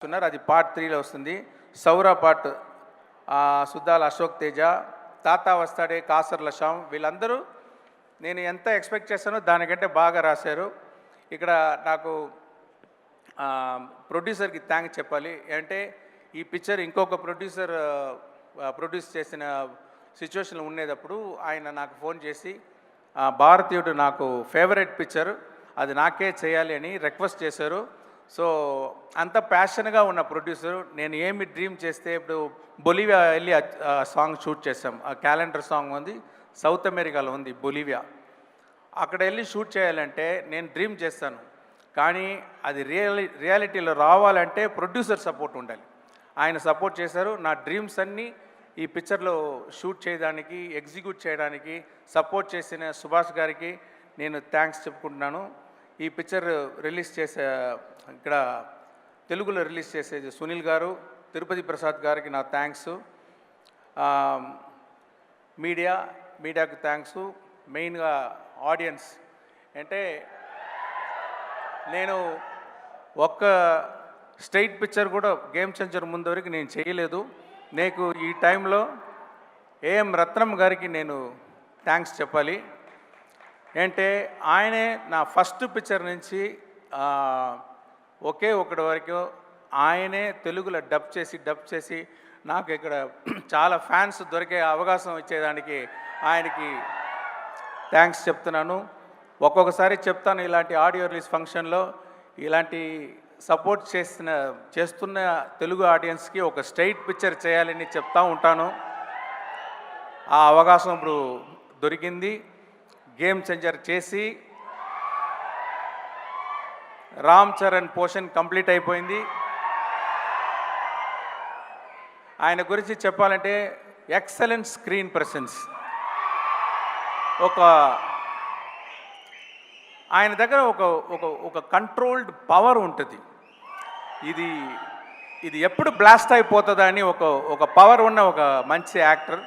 ఉన్నారు. అది పార్ట్ 3లో వస్తుంది. సౌర పార్ట్ సుద్దాల అశోక్ తేజ, తాత వస్తాడే, కాసర్ల శ్యామ్, వీళ్ళందరూ నేను ఎంత ఎక్స్పెక్ట్ చేస్తానో దానికంటే బాగా రాశారు. ఇక్కడ నాకు ప్రొడ్యూసర్కి థ్యాంక్స్ చెప్పాలి. అంటే ఈ పిక్చర్ ఇంకొక ప్రొడ్యూసర్ ప్రొడ్యూస్ చేసిన సిచ్యువేషన్ ఉండేటప్పుడు ఆయన నాకు ఫోన్ చేసి భారతీయుడు నాకు ఫేవరెట్ పిక్చర్, అది నాకే చేయాలి అని రిక్వెస్ట్ చేశారు. సో అంత ప్యాషన్గా ఉన్న ప్రొడ్యూసర్, నేను ఏమి డ్రీమ్ చేస్తే ఇప్పుడు బొలివియా వెళ్ళి సాంగ్ షూట్ చేసాం. ఆ క్యాలెండర్ సాంగ్ ఉంది, సౌత్ అమెరికాలో ఉంది బొలివియా. అక్కడ వెళ్ళి షూట్ చేయాలంటే నేను డ్రీమ్ చేస్తాను, కానీ అది రియాలిటీలో రావాలంటే ప్రొడ్యూసర్ సపోర్ట్ ఉండాలి. ఆయన సపోర్ట్ చేశారు. నా డ్రీమ్స్ అన్నీ ఈ పిక్చర్లో షూట్ చేయడానికి, ఎగ్జిక్యూట్ చేయడానికి సపోర్ట్ చేసిన సుభాష్ గారికి నేను థ్యాంక్స్ చెప్పుకుంటున్నాను. ఈ పిక్చర్ రిలీజ్ చేసే ఇక్కడ తెలుగులో రిలీజ్ చేసేది సునీల్ గారు, తిరుపతి ప్రసాద్ గారికి నా థ్యాంక్స్. మీడియాకు థ్యాంక్స్. మెయిన్గా ఆడియన్స్. అంటే నేను ఒక్క స్ట్రైట్ పిక్చర్ కూడా గేమ్ చేంజర్ ముందు వరకు నేను చేయలేదు. నీకు ఈ టైంలో ఏఎం రత్నం గారికి నేను థ్యాంక్స్ చెప్పాలి. అంటే ఆయనే నా ఫస్ట్ పిక్చర్ నుంచి ఒకే ఒకటి వరకు ఆయనే తెలుగులో డబ్ చేసి నాకు ఇక్కడ చాలా ఫ్యాన్స్ దొరికే అవకాశం ఇచ్చేదానికి ఆయనకి థ్యాంక్స్ చెప్తున్నాను. ఒక్కొక్కసారి చెప్తాను, ఇలాంటి ఆడియో రిలీజ్ ఫంక్షన్లో ఇలాంటి సపోర్ట్ చేస్తున్న తెలుగు ఆడియన్స్కి ఒక స్ట్రైట్ పిక్చర్ చేయాలని చెప్తూ ఉంటాను. ఆ అవకాశం ఇప్పుడు దొరికింది. గేమ్ చేంజర్ చేసి రామ్ చరణ్ పోర్షన్ కంప్లీట్ అయిపోయింది. ఆయన గురించి చెప్పాలంటే ఎక్సలెంట్ స్క్రీన్ ప్రెసెన్స్. ఆయన దగ్గర ఒక కంట్రోల్డ్ పవర్ ఉంటుంది. ఇది ఎప్పుడు బ్లాస్ట్ అయిపోతుందా అని ఒక పవర్ ఉన్న ఒక మంచి యాక్టర్.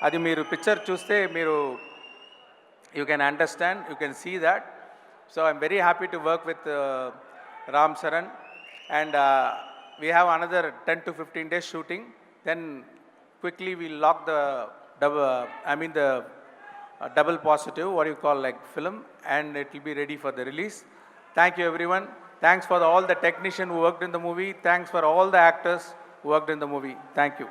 అది మీరు పిక్చర్ చూస్తే మీరు you can understand, you can see that. So I'm very happy to work with Ram Charan, and we have another 10 to 15 days shooting. Then quickly we'll lock the double positive, what you call like film, and it will be ready for the release. Thank you everyone. Thanks for all the technicians who worked in the movie. Thanks for all the actors who worked in the movie. Thank you.